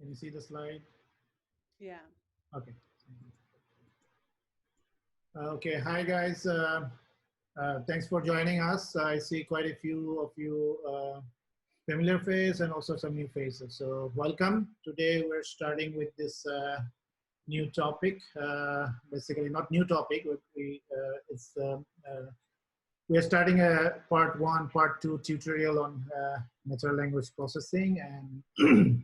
Can you see the slide? Yeah. Okay. Okay, hi guys. Thanks for joining us. I see quite a few of you familiar faces and also some new faces. So welcome. Today we're starting with this new topic. Basically, not new topic. We are starting a part 1, part 2 tutorial on natural language processing, and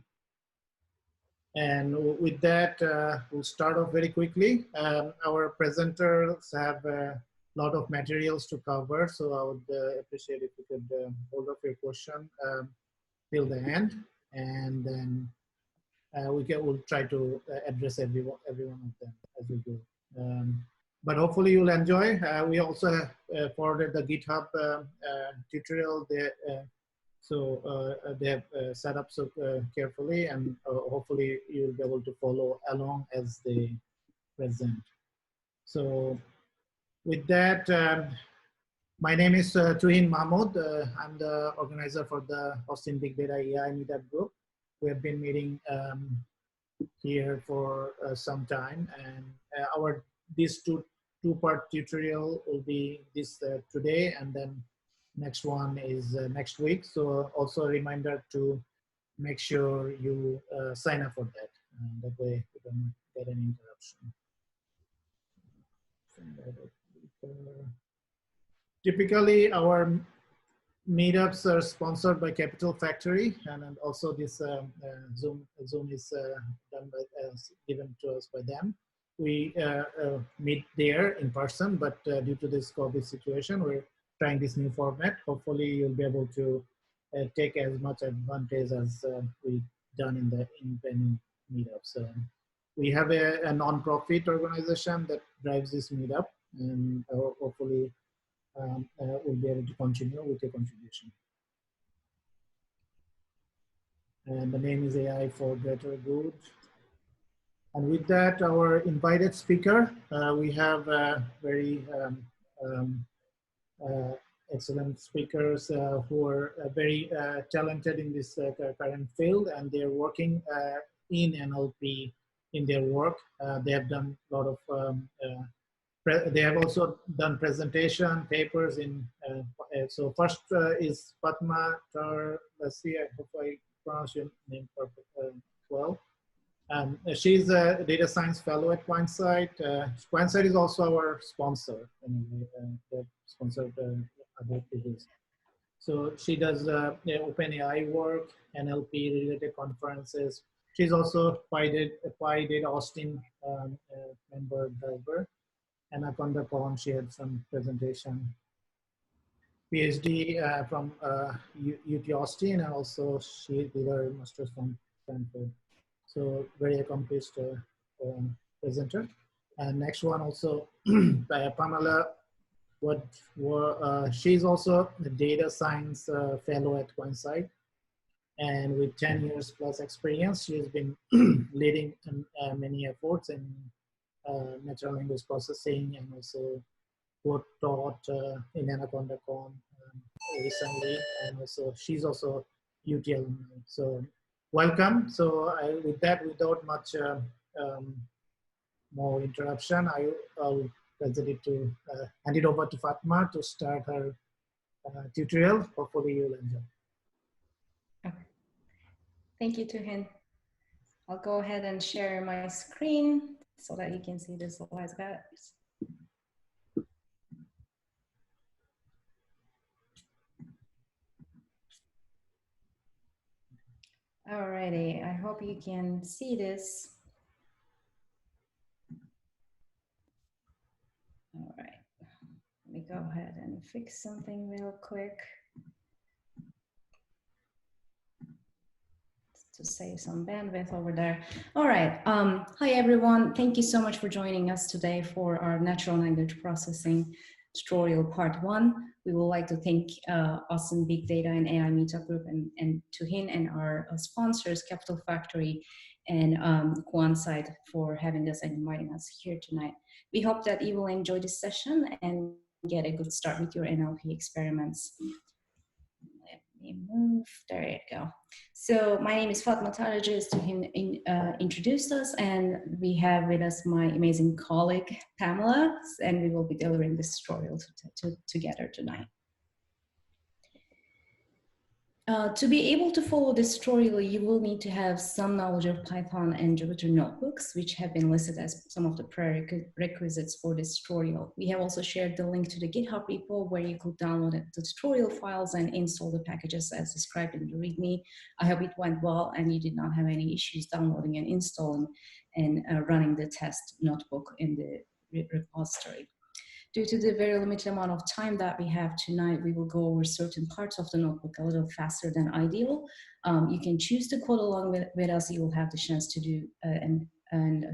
and with that, we'll start off very quickly. Our presenters have a lot of materials to cover, so I would appreciate if you could hold up your question till the end, and then we'll try to address every one of them as we go. But hopefully you'll enjoy. We also have forwarded the GitHub tutorial there. So they have set up so carefully, and hopefully you'll be able to follow along as they present. So with that, my name is Tuhin Mahmood. I'm the organizer for the Austin Big Data AI Meetup Group. We have been meeting here for some time, and this two-part tutorial will be this today, and then next one is next week. So also a reminder to make sure you sign up for that. That way you don't get any interruption. Typically, our meetups are sponsored by Capital Factory, and also this Zoom is done by, given to us by them. We meet there in person, but due to this COVID situation, we're trying this new format. Hopefully you'll be able to take as much advantage as we've done in the independent meetups. We have a non-profit organization that drives this meetup, and hopefully we'll be able to continue with a contribution. And the name is AI for Greater Good. And with that, our invited speaker, we have very excellent speakers who are very talented in this current field, and they're working in NLP in their work. They have done a lot of, they have also done presentation papers in, so first is Padma Tarlasi, I hope I pronounce your name perfect, well. She's a data science fellow at Quantsite. Quantsite is also our sponsor, and they've sponsored other pages. So she does OpenAI work, NLP related conferences. She's also a Pi Data Austin member driver. Anaconda Con, she had some presentation. PhD from UT Austin, and also she did her master's from Stanford. So very accomplished presenter. And next one also by Pamela. She's also a data science fellow at Quantsite, and with 10 years plus experience, she has been leading many efforts in natural language processing, and also taught in Anaconda Con recently, and also she's also UT alumni. So welcome. So with that, without much more interruption, I'll present it to hand it over to Fatma to start her tutorial. Hopefully you'll enjoy. Okay. Thank you, Tuhin. I'll go ahead and share my screen so that you can see the slides better. Alrighty, I hope you can see this. All right, let me go ahead and fix something real quick to save some bandwidth over there. All right, hi everyone. Thank you so much for joining us today for our natural language processing tutorial part 1. We would like to thank Austin Big Data and AI Meetup Group and Tuhin and our sponsors, Capital Factory and Quantsite, for having us and inviting us here tonight. We hope that you will enjoy this session and get a good start with your NLP experiments. Let me move. There you go. So my name is Fatma Taraji, as to him introduced us, and we have with us my amazing colleague Pamela, and we will be delivering this tutorial together tonight. To be able to follow this tutorial, you will need to have some knowledge of Python and Jupyter notebooks, which have been listed as some of the prerequisites for this tutorial. We have also shared the link to the GitHub repo where you could download the tutorial files and install the packages as described in the README. I hope it went well and you did not have any issues downloading and installing and running the test notebook in the repository. Due to the very limited amount of time that we have tonight, we will go over certain parts of the notebook a little faster than ideal. You can choose to code along with us. You will have the chance to do and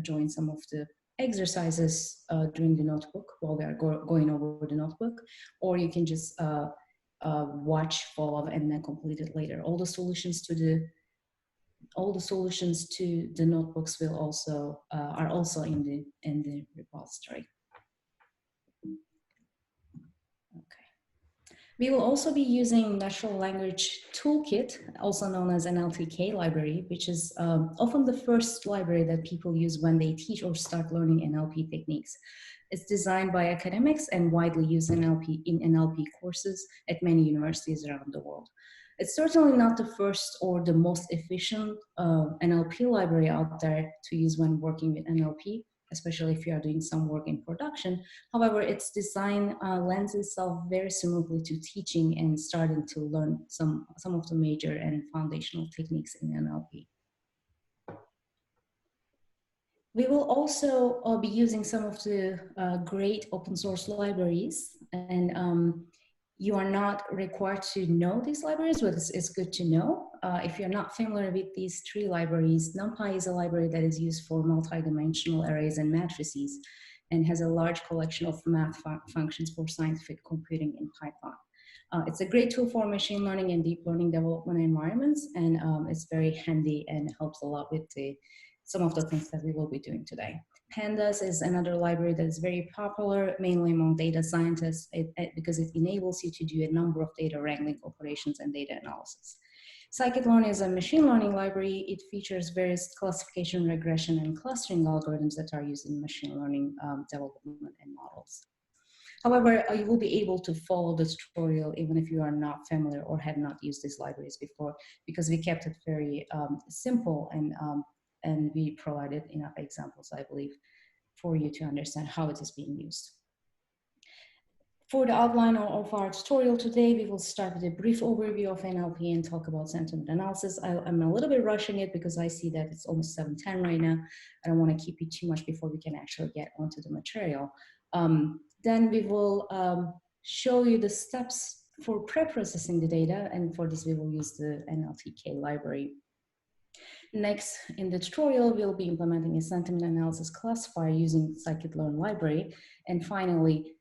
join some of the exercises during the notebook while we are going over the notebook, or you can just watch, follow, and then complete it later. All the solutions to the notebooks will also are also in the repository. We will also be using Natural Language Toolkit, also known as NLTK library, which is often the first library that people use when they teach or start learning NLP techniques. It's designed by academics and widely used in NLP courses at many universities around the world. It's certainly not the first or the most efficient NLP library out there to use when working with NLP, especially if you are doing some work in production. However, its design lends itself very similarly to teaching and starting to learn some of the major and foundational techniques in NLP. We will also be using some of the great open source libraries, and you are not required to know these libraries, but it's good to know. If you're not familiar with these three libraries, Numpy is a library that is used for multidimensional arrays and matrices and has a large collection of math functions for scientific computing in Python. It's a great tool for machine learning and deep learning development environments, and it's very handy and helps a lot with some of the things that we will be doing today. Pandas is another library that is very popular, mainly among data scientists, because it enables you to do a number of data wrangling operations and data analysis. Scikit-Learn is a machine learning library. It features various classification, regression, and clustering algorithms that are used in machine learning development and models. However, you will be able to follow this tutorial even if you are not familiar or had not used these libraries before, because we kept it very simple and we provided enough examples, I believe, for you to understand how it is being used. For the outline of our tutorial today, we will start with a brief overview of NLP and talk about sentiment analysis. I'm a little bit rushing it because I see that it's almost 7:10 right now. I don't want to keep you too much before we can actually get onto the material. Then we will show you the steps for pre-processing the data, and for this we will use the NLTK library. Next, in the tutorial, we'll be implementing a sentiment analysis classifier using Scikit-Learn library. And finally,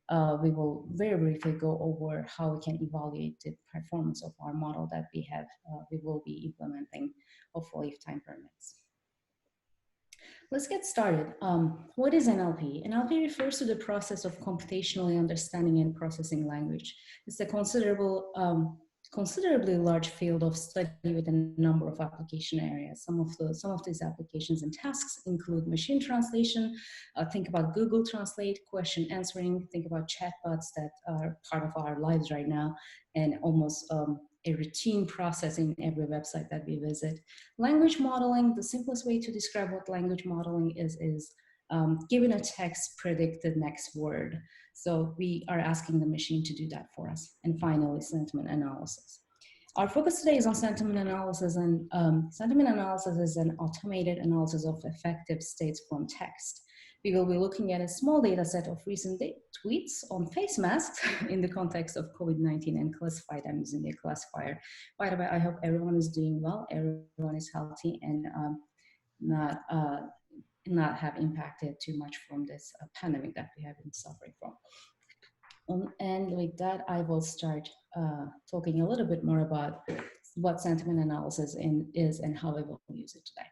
we will very briefly go over how we can evaluate the performance of our model that we will be implementing, hopefully if time permits. Let's get started. What is NLP? NLP refers to the process of computationally understanding and processing language. It's a considerably large field of study with a number of application areas. Some of these applications and tasks include machine translation. Think about Google Translate, question answering. Think about chatbots that are part of our lives right now, and almost a routine process in every website that we visit. Language modeling, the simplest way to describe what language modeling is given a text, predict the next word. So we are asking the machine to do that for us. And finally, sentiment analysis. Our focus today is on sentiment analysis, and sentiment analysis is an automated analysis of affective states from text. We will be looking at a small data set of recent tweets on face masks in the context of COVID-19 and classify them using a classifier. By the way, I hope everyone is doing well, everyone is healthy, and not have impacted too much from this pandemic that we have been suffering from. And with that, I will start talking a little bit more about what sentiment analysis is and how we will use it today.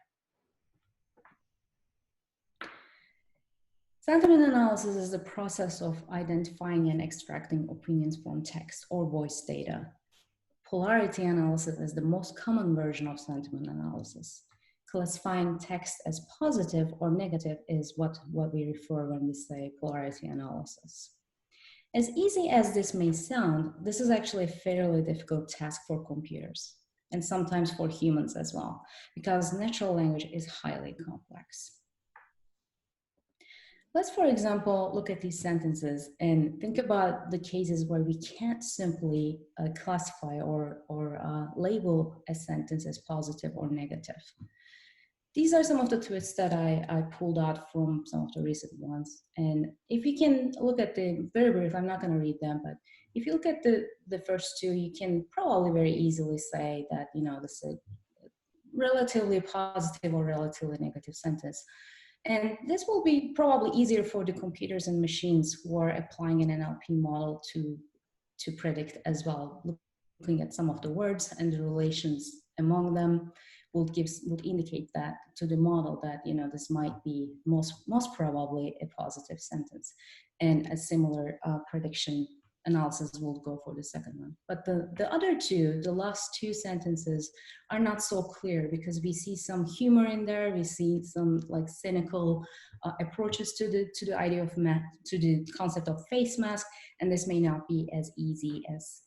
Sentiment analysis is the process of identifying and extracting opinions from text or voice data. Polarity analysis is the most common version of sentiment analysis. Classifying text as positive or negative is what we refer when we say polarity analysis. As easy as this may sound, this is actually a fairly difficult task for computers, and sometimes for humans as well, because natural language is highly complex. Let's, for example, look at these sentences and think about the cases where we can't simply classify or label a sentence as positive or negative. These are some of the twists that I pulled out from some of the recent ones. And if you can look at the very brief, I'm not going to read them, but if you look at the first two, you can probably very easily say that, you know, this is a relatively positive or relatively negative sentence. And this will be probably easier for the computers and machines who are applying an NLP model to predict as well. Looking at some of the words and the relations among them would indicate that to the model that, you know, this might be most probably a positive sentence, and a similar prediction analysis will go for the second one. But the other two, the last two sentences, are not so clear because we see some humor in there. We see some like cynical approaches to the idea of to the concept of face mask, and this may not be as easy as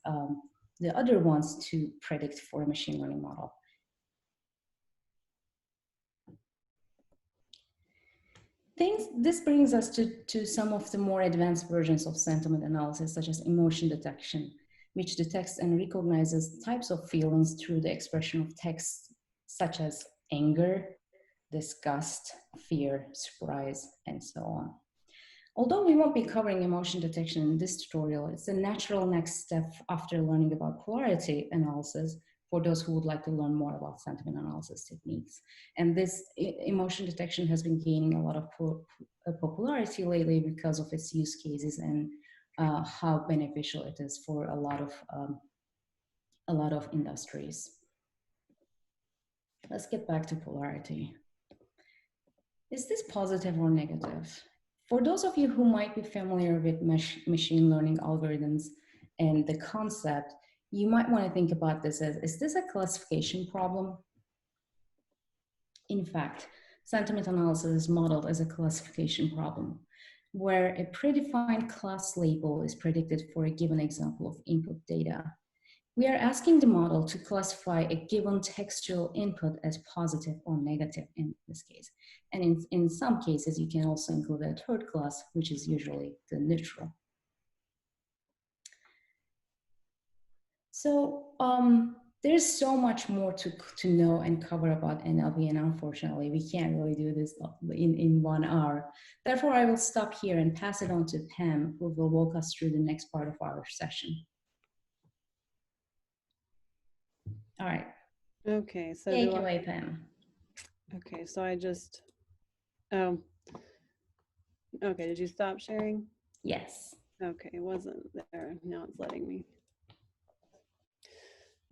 the other ones to predict for a machine learning model. This brings us to some of the more advanced versions of sentiment analysis, such as emotion detection, which detects and recognizes types of feelings through the expression of text, such as anger, disgust, fear, surprise, and so on. Although we won't be covering emotion detection in this tutorial, it's a natural next step after learning about polarity analysis for those who would like to learn more about sentiment analysis techniques. And this emotion detection has been gaining a lot of popularity lately because of its use cases and how beneficial it is for a lot of industries. Let's get back to polarity. Is this positive or negative? For those of you who might be familiar with machine learning algorithms and the concept, you might want to think about this as, is this a classification problem? In fact, sentiment analysis is modeled as a classification problem, where a predefined class label is predicted for a given example of input data. We are asking the model to classify a given textual input as positive or negative in this case. And in some cases, you can also include a third class, which is usually the neutral. So there's so much more to know and cover about NLP, and unfortunately, we can't really do this in 1 hour. Therefore, I will stop here and pass it on to Pam, who will walk us through the next part of our session. All right. Okay, so take it away, Pam. Okay, so I just, oh, okay, did you stop sharing? Yes. Okay, it wasn't there, now it's letting me.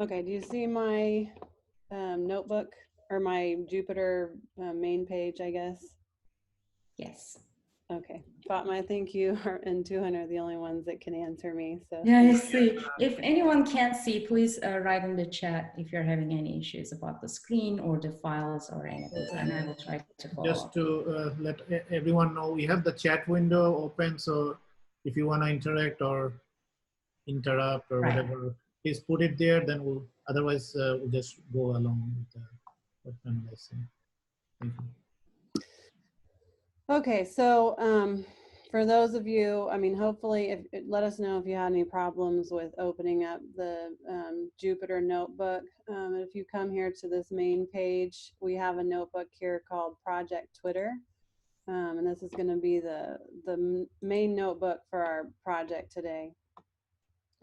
Okay, do you see my notebook or my Jupyter main page, I guess? Yes. Okay, Fatma, I think you and Tuhan are the only ones that can answer me. So yeah, I see. If anyone can't see, please write in the chat if you're having any issues about the screen or the files or anything, and I will try to follow Just up. to let everyone know, we have the chat window open, so if you want to interact or interrupt or whatever, please put it there, then we'll, otherwise we'll just go along with what Pamela is saying. Thank you. okay, so for those of you, I mean, hopefully, let us know if you had any problems with opening up the Jupyter notebook. If you come here to this main page, we have a notebook here called Project Twitter. And this is going to be the main notebook for our project today.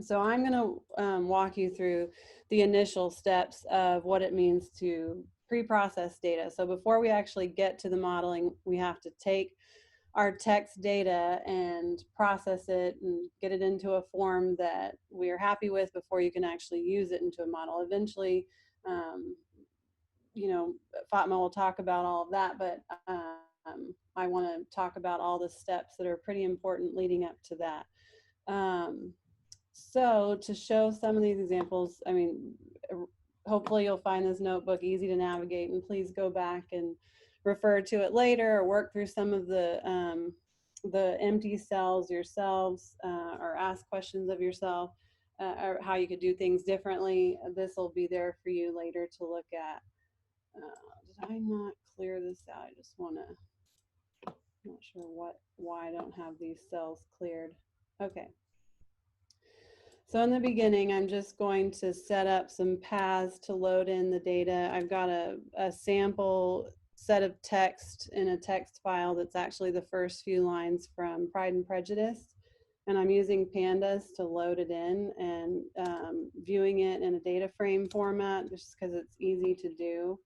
So I'm going to walk you through the initial steps of what it means to pre-process data. So before we actually get to the modeling, we have to take our text data and process it and get it into a form that we are happy with before you can actually use it into a model. Eventually, you know, Fatma will talk about all of that, but I want to talk about all the steps that are pretty important leading up to that. So to show some of these examples, I mean, hopefully you'll find this notebook easy to navigate, and please go back and refer to it later or work through some of the empty cells yourselves, or ask questions of yourself, or how you could do things differently. This will be there for you later to look at. Did I not clear this out? I just want to, not sure why I don't have these cells cleared. Okay. So in the beginning, I'm just going to set up some paths to load in the data. I've got a sample set of text in a text file that's actually the first few lines from Pride and Prejudice. And I'm using Pandas to load it in and viewing it in a data frame format just because it's easy to do.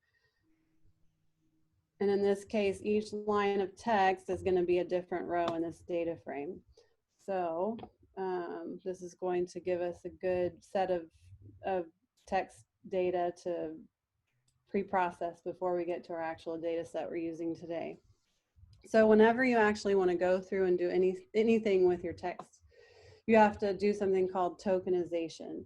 And in this case, each line of text is going to be a different row in this data frame. So this is going to give us a good set of text data to pre-process before we get to our actual data set we're using today. So whenever you actually want to go through and do anything with your text, you have to do something called tokenization.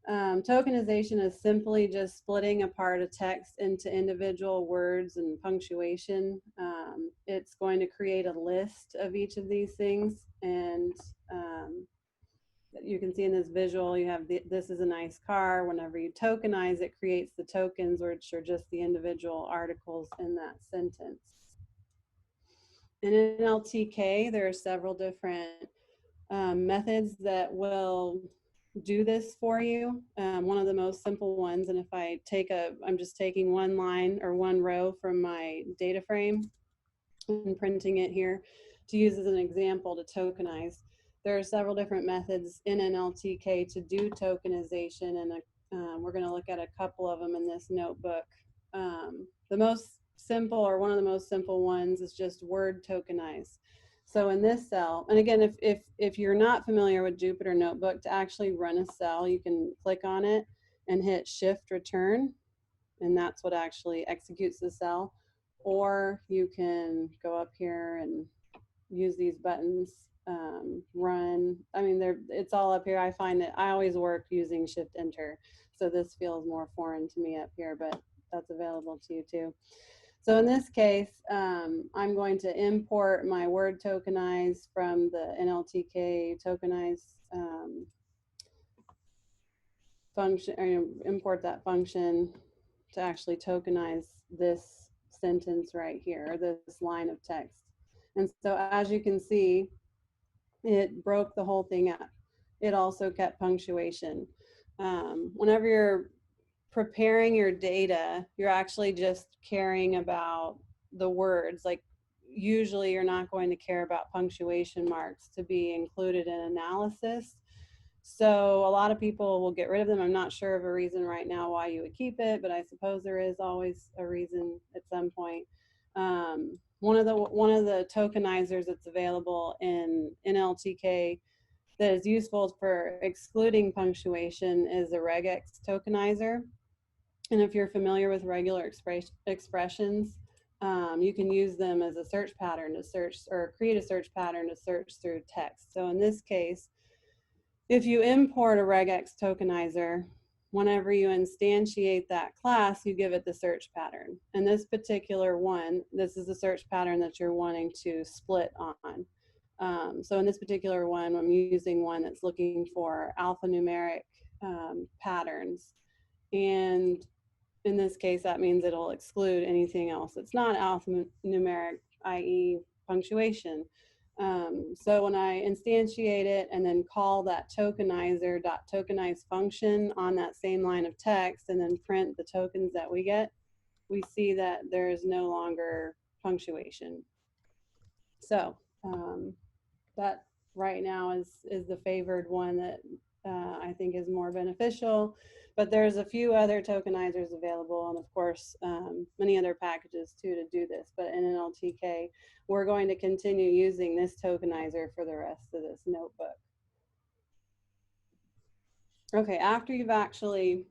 Tokenization is simply just splitting apart a text into individual words and punctuation. It's going to create a list of each of these things, and you can see in this visual, you have this is a nice car. Whenever you tokenize, it creates the tokens, which are just the individual articles in that sentence. In NLTK, there are several different methods that will do this for you. One of the most simple ones, and if I take I'm just taking one line or one row from my data frame and printing it here to use as an example to tokenize. There are several different methods in NLTK to do tokenization, and we're going to look at a couple of them in this notebook. The most simple, or one of the most simple ones, is just word tokenize. So in this cell, and again, if you're not familiar with Jupyter Notebook, to actually run a cell, you can click on it and hit Shift Return, and that's what actually executes the cell. Or you can go up here and use these buttons, run. I mean, it's all up here. I find that I always work using Shift Enter, so this feels more foreign to me up here, but that's available to you too. So in this case, I'm going to import my word tokenize from the NLTK tokenize function, or import that function to actually tokenize this sentence right here, or this line of text. And so as you can see, it broke the whole thing up. It also kept punctuation. Whenever you're preparing your data, you're actually just caring about the words. Like, usually you're not going to care about punctuation marks to be included in analysis. So a lot of people will get rid of them. I'm not sure of a reason right now why you would keep it, but I suppose there is always a reason at some point. One of the tokenizers that's available in NLTK that is useful for excluding punctuation is a regex tokenizer. And if you're familiar with regular expressions, you can use them as a search pattern to search, or create a search pattern to search through text. So in this case, if you import a regex tokenizer, whenever you instantiate that class, you give it the search pattern. And this particular one, this is the search pattern that you're wanting to split on. So in this particular one, I'm using one that's looking for alphanumeric patterns. And in this case, that means it'll exclude anything else that's not alphanumeric, i.e. punctuation. So when I instantiate it and then call that tokenizer.tokenize function on that same line of text and then print the tokens that we get, we see that there is no longer punctuation. So that right now is the favored one that I think is more beneficial. But there's a few other tokenizers available, and of course, many other packages too to do this. But in NLTK, we're going to continue using this tokenizer for the rest of this notebook. Okay, after you've actually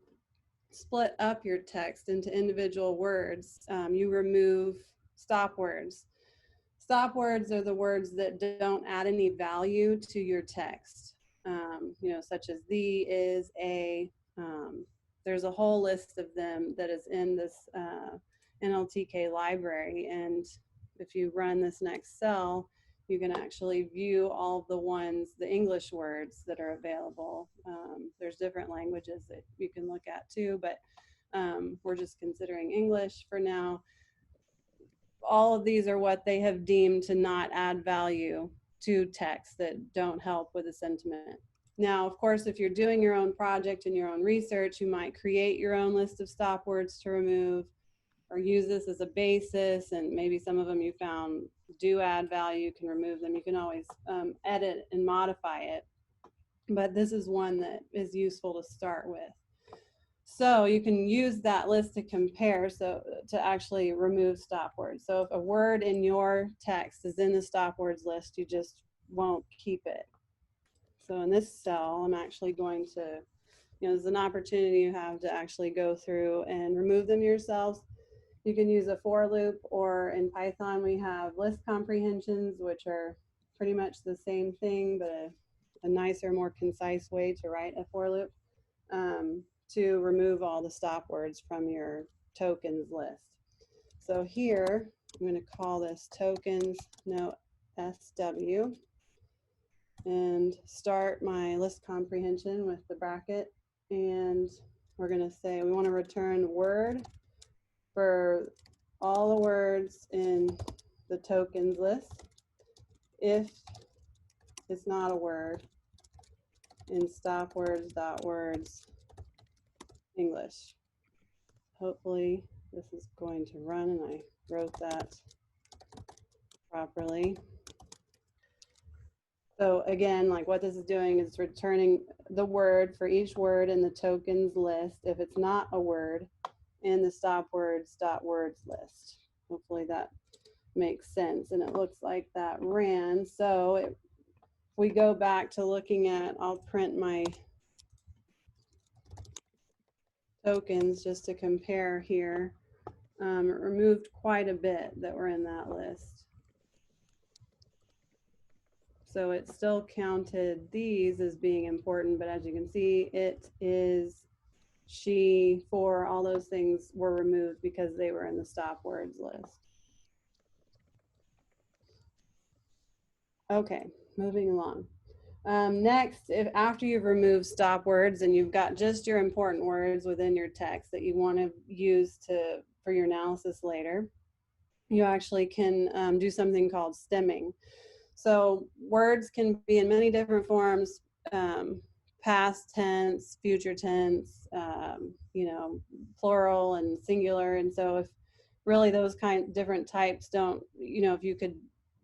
split up your text into individual words, you remove stop words. Stop words are the words that don't add any value to your text. you know, such as the, is, a. There's a whole list of them that is in this NLTK library. And if you run this next cell, you can actually view all of the ones, the English words that are available. There's different languages that you can look at too, but we're just considering English for now. All of these are what they have deemed to not add value to text, that don't help with the sentiment. Now, of course, if you're doing your own project and your own research, you might create your own list of stop words to remove, or use this as a basis, and maybe some of them you found do add value, you can remove them. You can always edit and modify it, but this is one that is useful to start with. So you can use that list to compare, so to actually remove stop words. So if a word in your text is in the stop words list, you just won't keep it. So in this cell, I'm actually going to, you know, there's an opportunity you have to actually go through and remove them yourselves. You can use a for loop, or in Python, we have list comprehensions, which are pretty much the same thing, but a nicer, more concise way to write a for loop to remove all the stop words from your tokens list. So here, I'm going to call this tokens, no SW, and start my list comprehension with the bracket. And we're going to say we want to return word for all the words in the tokens list. If it's not a word, in stop words dot words English. Hopefully this is going to run and I wrote that properly. So again, like what this is doing is returning the word for each word in the tokens list if it's not a word in the stop words dot words list. Hopefully that makes sense, and it looks like that ran. So if we go back to looking at, I'll print my tokens just to compare here. It removed quite a bit that were in that list. So it still counted these as being important, but as you can see, it, is, she, for, all those things were removed because they were in the stop words list. Okay, moving along. Next, if after you've removed stop words and you've got just your important words within your text that you want to use for your analysis later, you actually can do something called stemming. So words can be in many different forms, past tense, future tense, you know, plural and singular. And so if really those different types don't, you know, if you could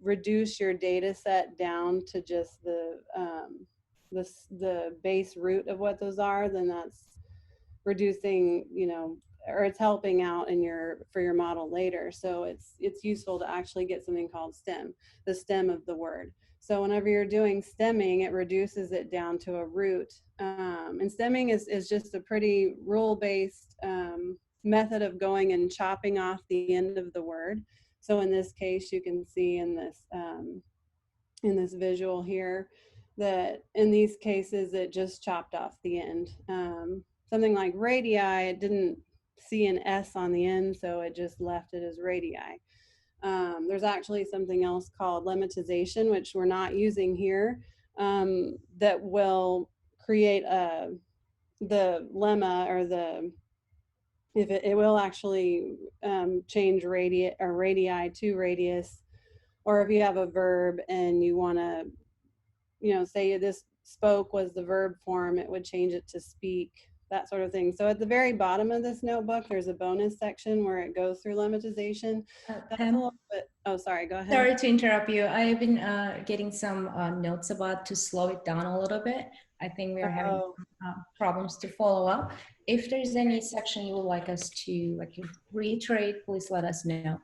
reduce your data set down to just the base root of what those are, then that's reducing, you know, or it's helping out in for your model later. So it's useful to actually get something called stem, the stem of the word. So whenever you're doing stemming, it reduces it down to a root. And stemming is just a pretty rule-based method of going and chopping off the end of the word. So in this case, you can see in this visual here that in these cases, it just chopped off the end. Something like radii, it didn't see an S on the end, so it just left it as radii. There's actually something else called lemmatization, which we're not using here, that will create the lemma, or it will actually change radii to radius, or if you have a verb and you want to, you know, say this spoke was the verb form, it would change it to speak, that sort of thing. So at the very bottom of this notebook, there's a bonus section where it goes through lemmatization. That's a little bit, oh, sorry, go ahead. Sorry to interrupt you. I've been getting some notes about to slow it down a little bit. I think we are having some, problems to follow up. If there's any section you would like us to reiterate, please let us know.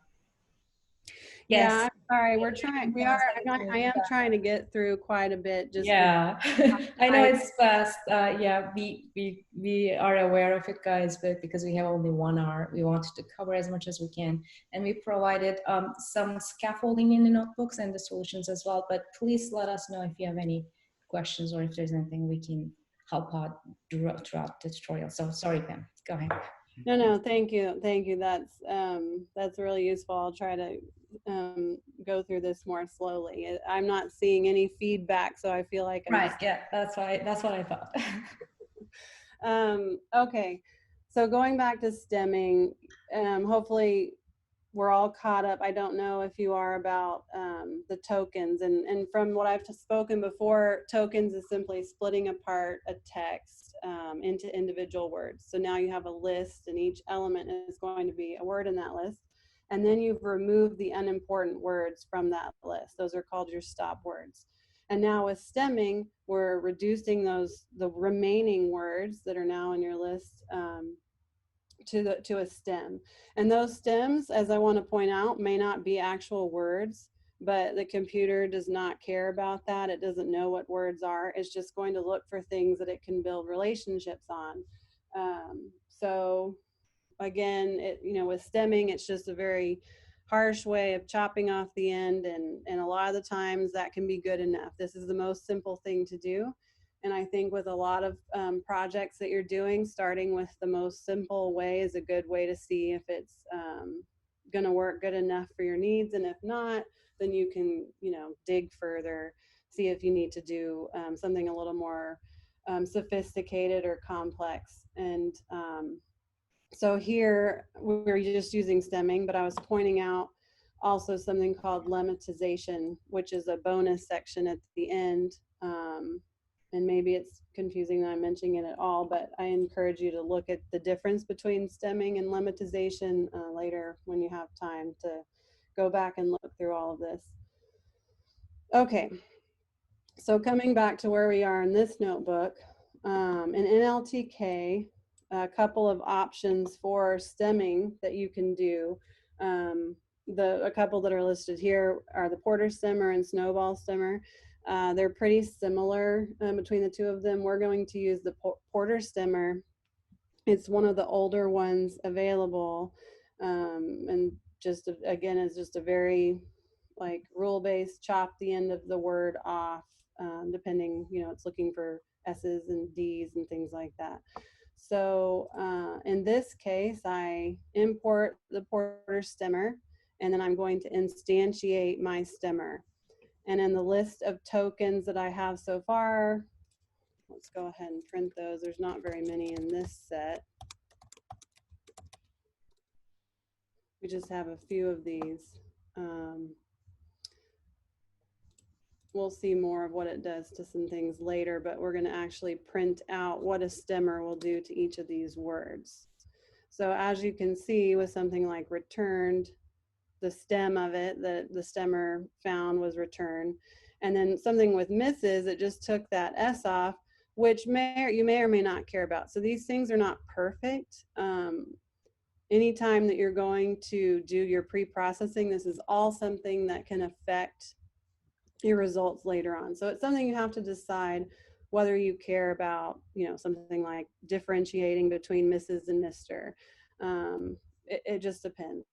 Yes. Yeah, I'm sorry. We're trying. I am trying to get through quite a bit. Just yeah, I know it's fast. Yeah, we are aware of it, guys, but because we have only 1 hour, we wanted to cover as much as we can, and we provided some scaffolding in the notebooks and the solutions as well. But please let us know if you have any questions or if there's anything we can help out throughout the tutorial. So sorry, Pam, go ahead. No, thank you. Thank you. That's really useful. I'll try to go through this more slowly. I'm not seeing any feedback, so I feel like I'm right. Yeah, that's what I thought. Okay, so going back to stemming, hopefully we're all caught up. I don't know if you are about the tokens, and from what I've spoken before, tokens is simply splitting apart a text into individual words. So now you have a list, and each element is going to be a word in that list, and then you've removed the unimportant words from that list. Those are called your stop words. And now with stemming, we're reducing the remaining words that are now in your list to a stem. And those stems, as I want to point out, may not be actual words, but the computer does not care about that. It doesn't know what words are. It's just going to look for things that it can build relationships on. So again, with stemming, it's just a very harsh way of chopping off the end, and a lot of the times that can be good enough. This is the most simple thing to do. And I think with a lot of projects that you're doing, starting with the most simple way is a good way to see if it's going to work good enough for your needs. And if not, then you can, dig further, see if you need to do something a little more sophisticated or complex. And so here we're just using stemming, but I was pointing out also something called lemmatization, which is a bonus section at the end. And maybe it's confusing that I'm mentioning it at all, but I encourage you to look at the difference between stemming and lemmatization later when you have time to go back and look through all of this. Okay, so coming back to where we are in this notebook, in NLTK, a couple of options for stemming that you can do. A couple that are listed here are the Porter stemmer and Snowball stemmer. They're pretty similar between the two of them. We're going to use the Porter stemmer. It's one of the older ones available, and just again, it's just a very rule-based, chop the end of the word off, depending, it's looking for S's and D's and things like that. So in this case, I import the Porter stemmer, and then I'm going to instantiate my stemmer. And in the list of tokens that I have so far, let's go ahead and print those. There's not very many in this set. We just have a few of these. We'll see more of what it does to some things later, but we're going to actually print out what a stemmer will do to each of these words. So as you can see with something like returned, the stem of it that the stemmer found was return. And then something with misses, it just took that S off, which you may or may not care about. So these things are not perfect. Anytime that you're going to do your pre-processing, this is all something that can affect your results later on. So it's something you have to decide whether you care about, something like differentiating between Mrs. and Mr. It just depends.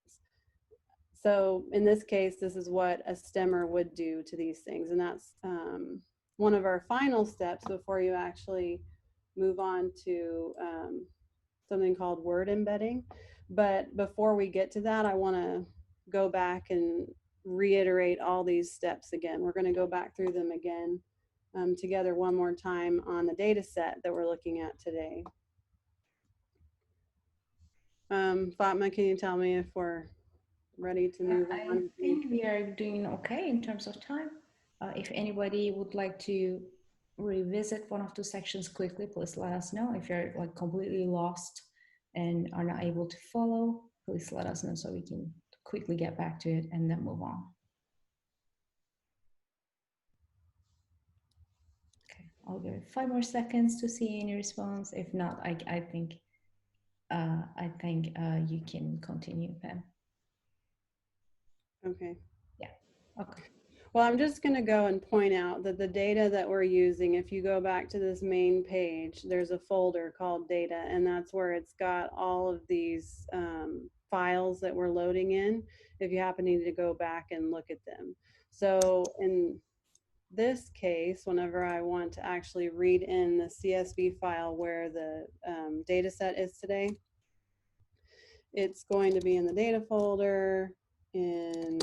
So in this case, this is what a stemmer would do to these things. And that's one of our final steps before you actually move on to something called word embedding. But before we get to that, I want to go back and reiterate all these steps again. We're going to go back through them again together one more time on the data set that we're looking at today. Fatma, can you tell me if we're ready to move on? I think we are doing okay in terms of time. If anybody would like to revisit one of the sections quickly, please let us know. If you're completely lost and are not able to follow, please let us know so we can quickly get back to it and then move on. Okay, I'll give it 5 more seconds to see any response. If not, I think you can continue, Pam. Okay. Yeah. Okay. Well, I'm just going to go and point out that the data that we're using, if you go back to this main page, there's a folder called data, and that's where it's got all of these files that we're loading in, if you happen to need to go back and look at them. So in this case, whenever I want to actually read in the CSV file where the data set is today, it's going to be in the data folder in,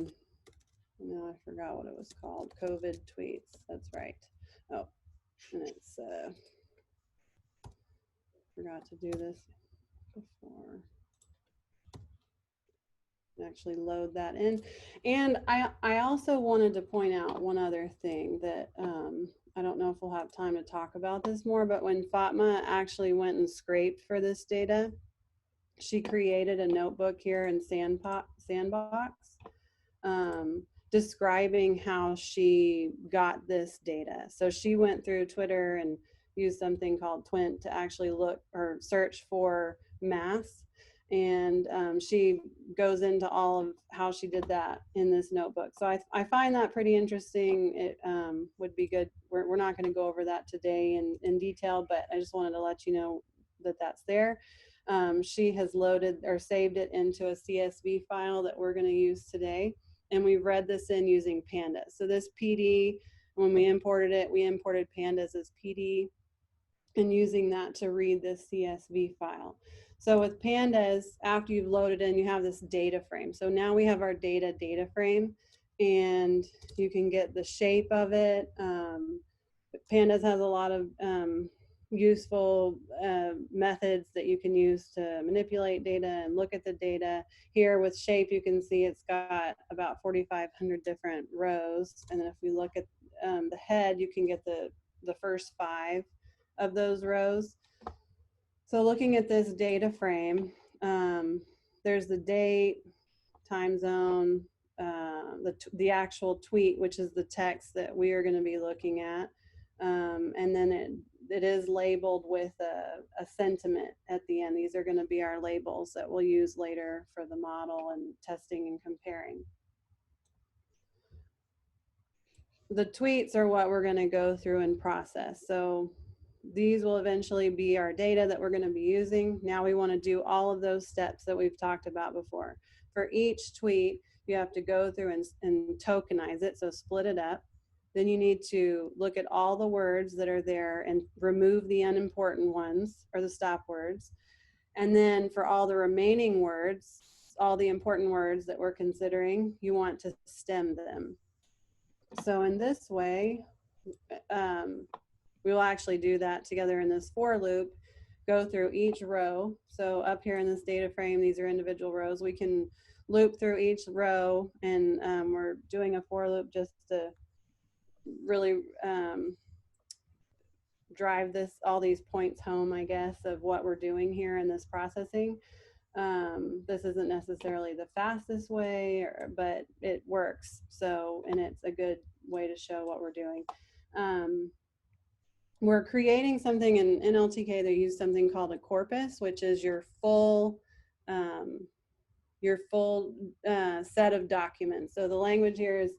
no, I forgot what it was called, COVID tweets, that's right. Oh, and it's, forgot to do this before. Actually load that in. And I also wanted to point out one other thing that I don't know if we'll have time to talk about this more, but when Fatma actually went and scraped for this data, she created a notebook here in Sandbox describing how she got this data. So she went through Twitter and used something called Twint to actually look or search for mass. And she goes into all of how she did that in this notebook. So I find that pretty interesting. It would be good. We're not going to go over that today in detail, but I just wanted to let you know that that's there. She has loaded or saved it into a CSV file that we're going to use today. And we read this in using Pandas. So this PD, when we imported it, we imported Pandas as PD and using that to read this CSV file. So with Pandas, after you've loaded in, you have this data frame. So now we have our data frame, and you can get the shape of it. Pandas has a lot of useful methods that you can use to manipulate data and look at the data. Here with shape, you can see it's got about 4,500 different rows. And then if we look at the head, you can get the first 5 of those rows. So looking at this data frame, there's the date, time zone, the actual tweet, which is the text that we are going to be looking at. And then it is labeled with a sentiment at the end. These are going to be our labels that we'll use later for the model and testing and comparing. The tweets are what we're going to go through and process. So these will eventually be our data that we're going to be using. Now we want to do all of those steps that we've talked about before. For each tweet, you have to go through and tokenize it, so split it up. Then you need to look at all the words that are there and remove the unimportant ones or the stop words. And then for all the remaining words, all the important words that we're considering, you want to stem them. So in this way, we will actually do that together in this for loop, go through each row. So up here in this data frame, these are individual rows. We can loop through each row, and we're doing a for loop just to really drive all these points home, I guess, of what we're doing here in this processing. This isn't necessarily the fastest way, but it works. So, and it's a good way to show what we're doing. We're creating something in NLTK. They use something called a corpus, which is your full set of documents. So the language here is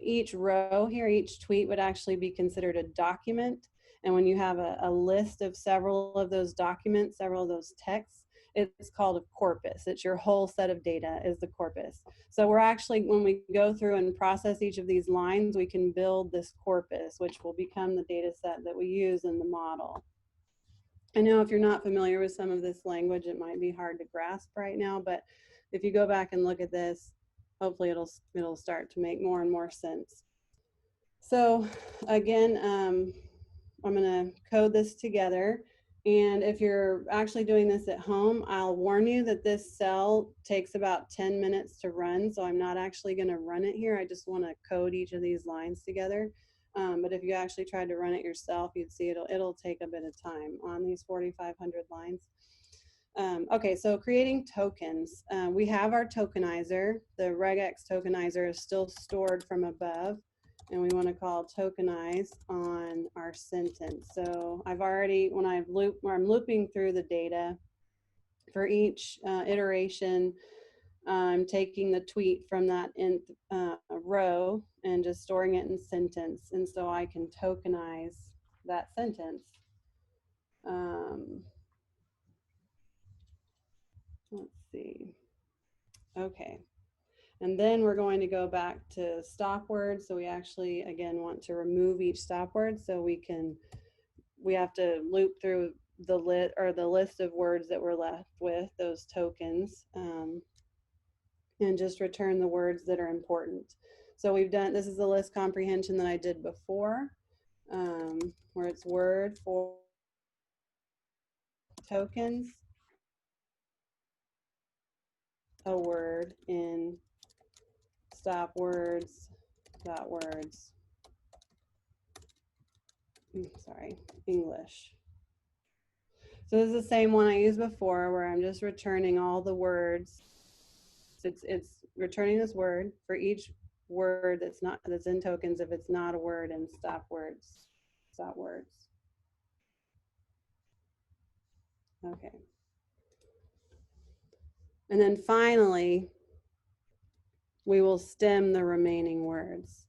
each row here, each tweet would actually be considered a document. And when you have a list of several of those documents, several of those texts, it's called a corpus. It's your whole set of data is the corpus. So we're actually, when we go through and process each of these lines, we can build this corpus, which will become the data set that we use in the model. I know if you're not familiar with some of this language, it might be hard to grasp right now, but if you go back and look at this, hopefully it'll start to make more and more sense. So again, I'm going to code this together. And if you're actually doing this at home, I'll warn you that this cell takes about 10 minutes to run. So I'm not actually going to run it here. I just want to code each of these lines together. But if you actually tried to run it yourself, you'd see it'll take a bit of time on these 4,500 lines. Okay, so creating tokens. We have our tokenizer. The regex tokenizer is still stored from above, and we want to call tokenize on our sentence. So I've already, when I'm looping through the data for each iteration, I'm taking the tweet from that row and just storing it in sentence, and so I can tokenize that sentence. Let's see. Okay. And then we're going to go back to stop words. So we actually, again, want to remove each stop word so we have to loop through the list of words that we're left with, those tokens, and just return the words that are important. So we've done, this is the list comprehension that I did before, where it's word for tokens, a word in stop words, dot words, sorry, English. So this is the same one I used before, where I'm just returning all the words. It's returning this word for each word that's in tokens if it's not a word in stop words. Okay. And then finally, we will stem the remaining words.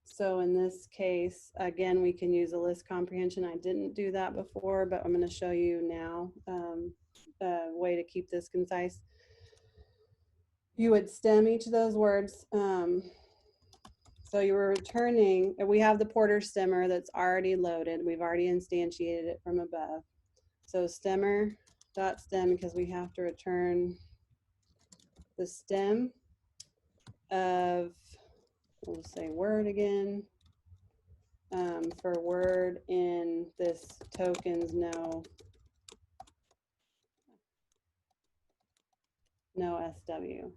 So in this case, again, we can use a list comprehension. I didn't do that before, but I'm going to show you now a way to keep this concise. You would stem each of those words. So you were returning, we have the Porter stemmer that's already loaded. We've already instantiated it from above. So stemmer.stem, because we have to return the stem of, we'll say word again, for word in this tokens no SW.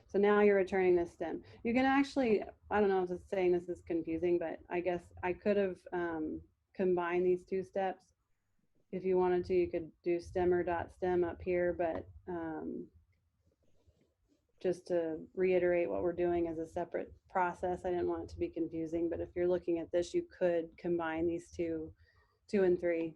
So now you're returning this stem. You can actually, I don't know if it's saying this is confusing, but I guess I could have combined these two steps. If you wanted to, you could do stemmer.stem up here, but just to reiterate what we're doing as a separate process, I didn't want it to be confusing, but if you're looking at this, you could combine these two and three,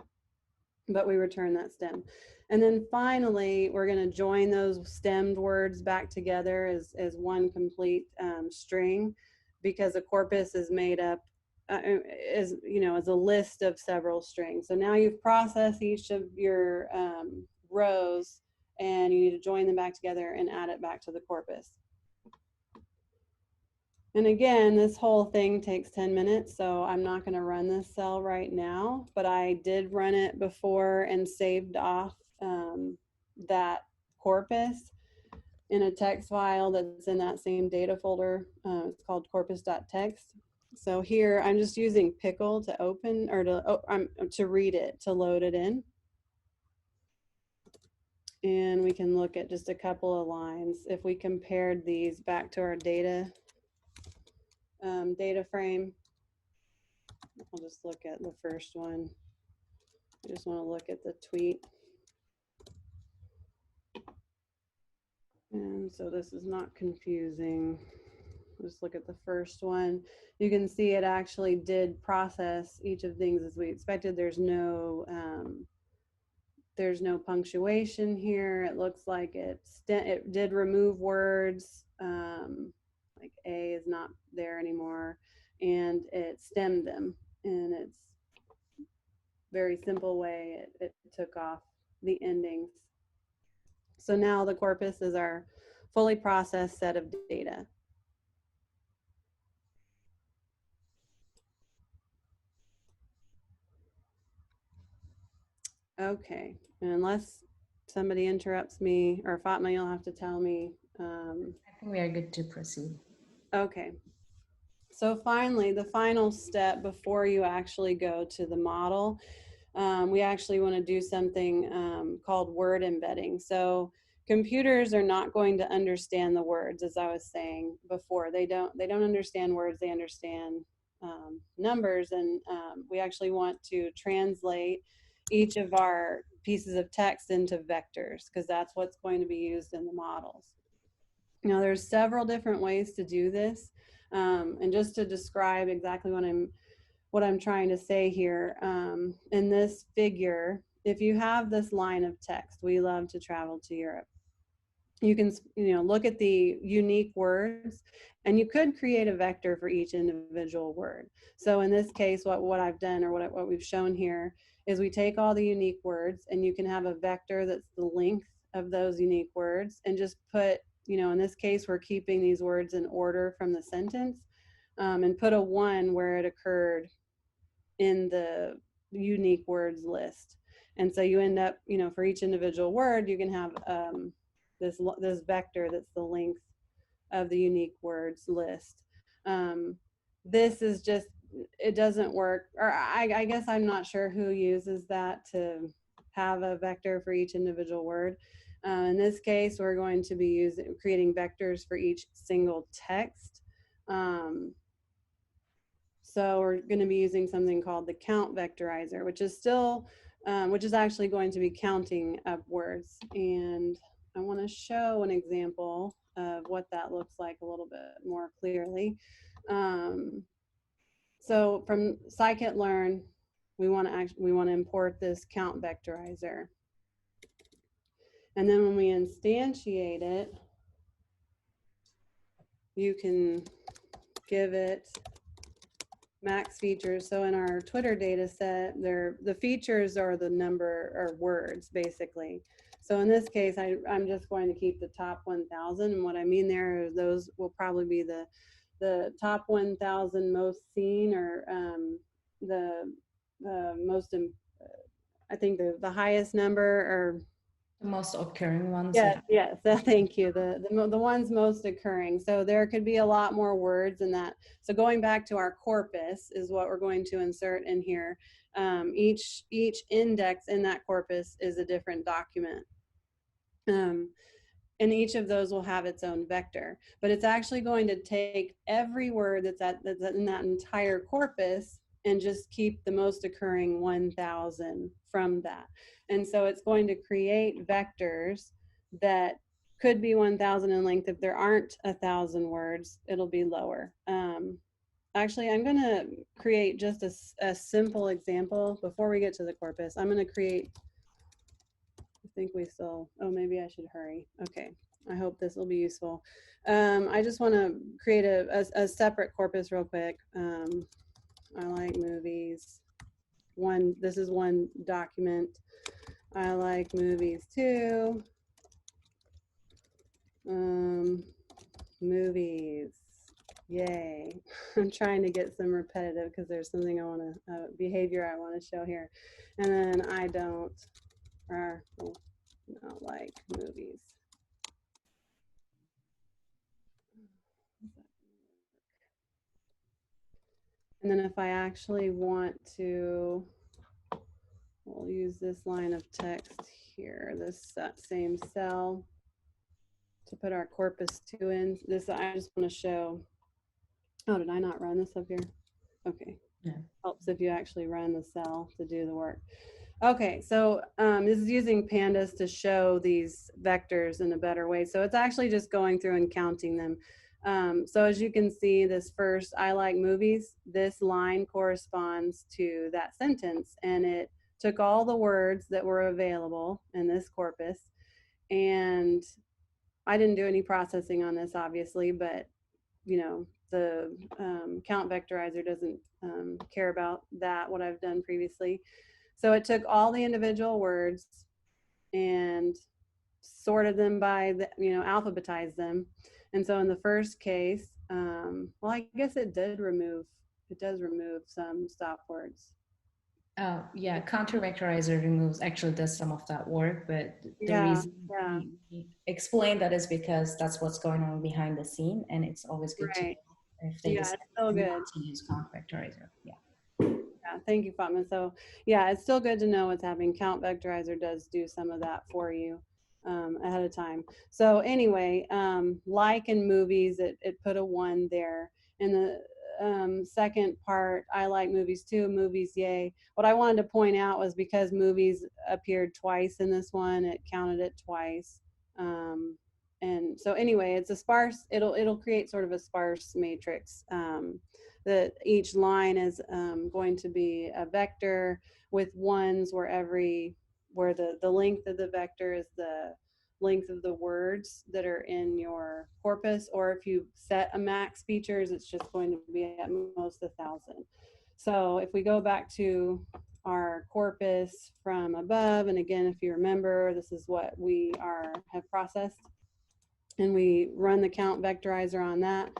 but we return that stem. And then finally, we're going to join those stemmed words back together as one complete string, because a corpus is made up as a list of several strings. So now you've processed each of your rows, and you need to join them back together and add it back to the corpus. And again, this whole thing takes 10 minutes, so I'm not going to run this cell right now, but I did run it before and saved off that corpus in a text file that's in that same data folder. It's called corpus.txt. So here I'm just using pickle to open, or to read it, to load it in. And we can look at just a couple of lines. If we compared these back to our data frame, I'll just look at the first one. I just want to look at the tweet. And so this is not confusing. Just look at the first one. You can see it actually did process each of things as we expected. There's no punctuation here. It looks like it did remove words. Like A is not there anymore, and it stemmed them. And it's very simple way it took off the endings. So now the corpus is our fully processed set of data. Okay, and unless somebody interrupts me, or Fatma, you'll have to tell me. I think we are good to proceed. Okay. So finally, the final step before you actually go to the model, we actually want to do something called word embedding. So computers are not going to understand the words, as I was saying before. They don't understand words. They understand numbers, and we actually want to translate each of our pieces of text into vectors, because that's what's going to be used in the models. Now, there's several different ways to do this, and just to describe exactly what I'm trying to say here, in this figure, if you have this line of text, we love to travel to Europe. You can look at the unique words, and you could create a vector for each individual word. So in this case, what I've done, or what we've shown here, is we take all the unique words, and you can have a vector that's the length of those unique words, and just put you know, in this case, we're keeping these words in order from the sentence, and put a 1 where it occurred in the unique words list. And so you end up, you know, for each individual word, you can have this vector that's the length of the unique words list. This is just, it doesn't work, or I guess I'm not sure who uses that to have a vector for each individual word. In this case, we're going to be creating vectors for each single text. So we're going to be using something called the count vectorizer, which is still, which is actually going to be counting up words. And I want to show an example of what that looks like a little bit more clearly. So from Scikit-Learn, we want to import this count vectorizer. And then when we instantiate it, you can give it max features. So in our Twitter data set, the features are the number or words, basically. So in this case, I'm just going to keep the top 1,000. And what I mean there is those will probably be the top 1,000 most seen, or the most, I think the highest number, or the most occurring ones. Yes, yes. Thank you. The ones most occurring. So there could be a lot more words in that. So going back to our corpus is what we're going to insert in here. Each index in that corpus is a different document. And each of those will have its own vector. But it's actually going to take every word that's in that entire corpus and just keep the most occurring 1,000 from that. And so it's going to create vectors that could be 1,000 in length. If there aren't 1,000 words, it'll be lower. Actually, I'm going to create just a simple example before we get to the corpus. I'm going to create, I think we still, oh, maybe I should hurry. Okay, I hope this will be useful. I just want to create a separate corpus real quick. I like movies. This is one document. I like movies too. Movies, yay. I'm trying to get some repetitive because there's something I want to, behavior I want to show here. And then I don't like movies. And then if I actually want to, we'll use this line of text here, this same cell, to put our corpus 2 in. This, I just want to show, oh, did I not run this up here? Okay, yeah. Helps if you actually run the cell to do the work. Okay, so this is using Pandas to show these vectors in a better way. So it's actually just going through and counting them. So as you can see, this first, I like movies, this line corresponds to that sentence, and it took all the words that were available in this corpus, and I didn't do any processing on this, obviously, but you know, the count vectorizer doesn't care about that, what I've done previously. So it took all the individual words and sorted them by, alphabetized them. And so in the first case, well, I guess it does remove some stop words. Oh, yeah, counter vectorizer actually does some of that work, but the reason we explain that is because that's what's going on behind the scene, and it's always good to know if they decide not to use count vectorizer. Yeah, thank you, Fatma. So yeah, it's still good to know what's happening. Count vectorizer does do some of that for you ahead of time. So anyway, like in movies, it put a 1 there. In the second part, I like movies too, movies, yay. What I wanted to point out was because movies appeared twice in this one, it counted it twice. And so anyway, it's a sparse, it'll create sort of a sparse matrix. That each line is going to be a vector with 1s where the length of the vector is the length of the words that are in your corpus, or if you set a max features, it's just going to be at most 1,000. So if we go back to our corpus from above, and again, if you remember, this is what we have processed. and we run the count vectorizer on that.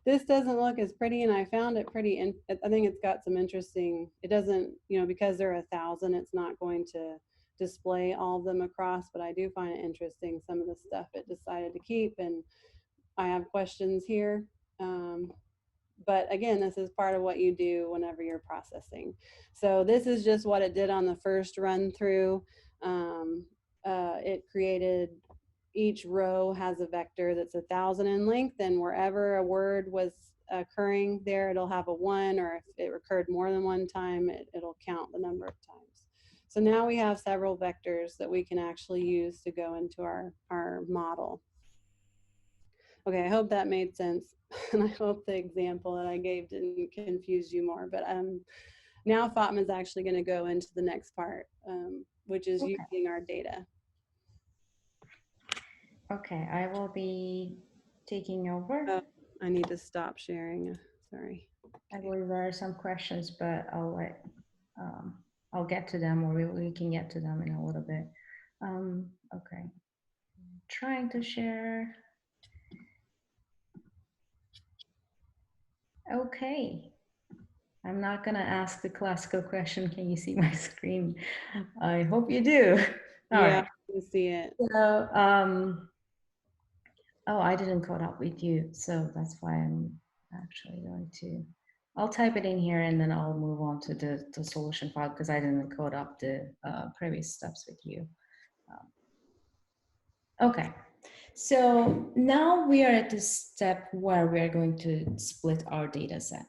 This doesn't look as pretty, and I found it pretty, I think it's got some interesting, it doesn't, you know, because they're 1,000, it's not going to display all of them across, but I do find it interesting, some of the stuff it decided to keep, and I have questions here. But again, this is part of what you do whenever you're processing. So this is just what it did on the first run through. It created, each row has a vector that's 1,000 in length, and wherever a word was occurring there, it'll have a 1, or if it occurred more than one time, it'll count the number of times. So now we have several vectors that we can actually use to go into our model. Okay, I hope that made sense. And I hope the example that I gave didn't confuse you more. But now Fatma's actually going to go into the next part, which is using our data. Okay, I will be taking over. Oh, I need to stop sharing. Sorry. I believe there are some questions, but I'll get to them, or we can get to them in a little bit. Okay, trying to share. Okay, I'm not gonna ask the classical question. Can you see my screen? I hope you do. All yeah, right. I can see it. So, oh, I didn't code up with you, so that's why I'm actually going to, I'll type it in here and then I'll move on to the solution file because I didn't code up the previous steps with you. Okay, so now we are at the step where we are going to split our data set.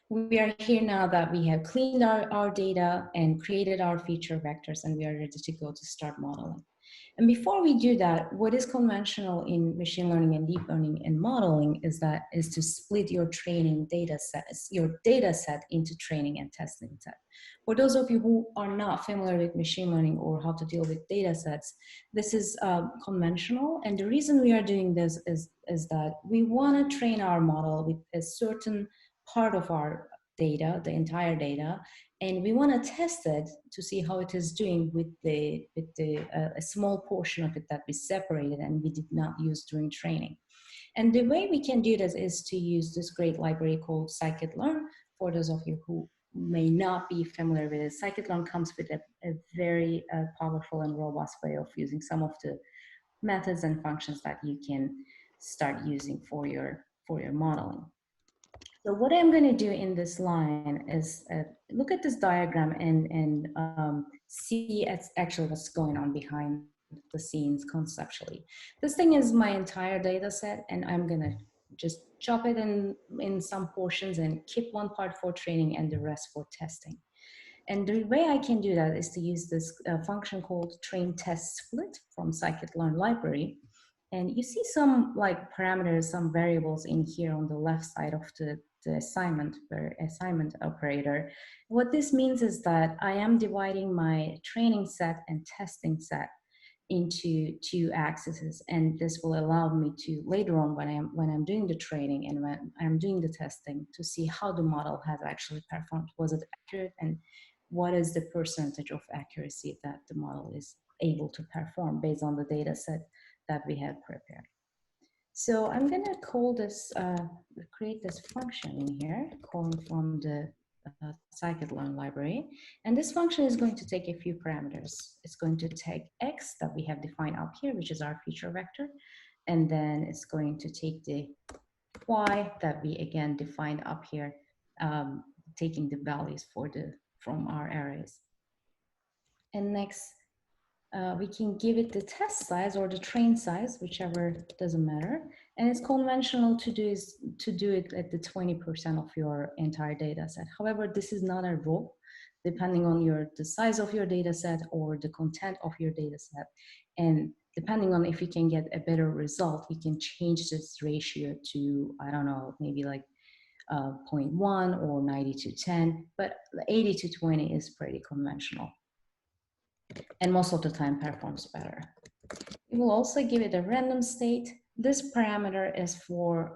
We are here now that we have cleaned our data and created our feature vectors, and we are ready to go to start modeling. And before we do that, what is conventional in machine learning and deep learning and modeling is to split your training data sets, your data set into training and testing set. For those of you who are not familiar with machine learning or how to deal with data sets, this is conventional. And the reason we are doing this is that we want to train our model with a certain part of our data, the entire data, and we want to test it to see how it is doing with a small portion of it that we separated and we did not use during training. And the way we can do this is to use this great library called Scikit-Learn. For those of you who may not be familiar with it, Scikit-Learn comes with a very powerful and robust way of using some of the methods and functions that you can start using for your modeling. So what I'm going to do in this line is look at this diagram and see actually what's going on behind the scenes conceptually. This thing is my entire data set, and I'm going to just chop it in some portions and keep one part for training and the rest for testing. And the way I can do that is to use this function called train test split from Scikit-Learn library. And you see some like parameters, some variables in here on the left side of the assignment operator. What this means is that I am dividing my training set and testing set into two axes, and this will allow me to later on when I'm doing the training and when I'm doing the testing to see how the model has actually performed. Was it accurate, and what is the percentage of accuracy that the model is able to perform based on the data set that we have prepared. So I'm going to call this, create this function in here, calling from the Scikit-Learn library. And this function is going to take a few parameters. It's going to take X that we have defined up here, which is our feature vector. And then it's going to take the Y that we again defined up here, taking the values from our arrays. And next, we can give it the test size or the train size, whichever, doesn't matter. And it's conventional to do it at the 20% of your entire data set. However, this is not a rule, depending on the size of your data set or the content of your data set. And depending on if you can get a better result, you can change this ratio to, I don't know, maybe like 0.1 or 90:10, but 80:20 is pretty conventional. And most of the time performs better. It will also give it a random state. This parameter is for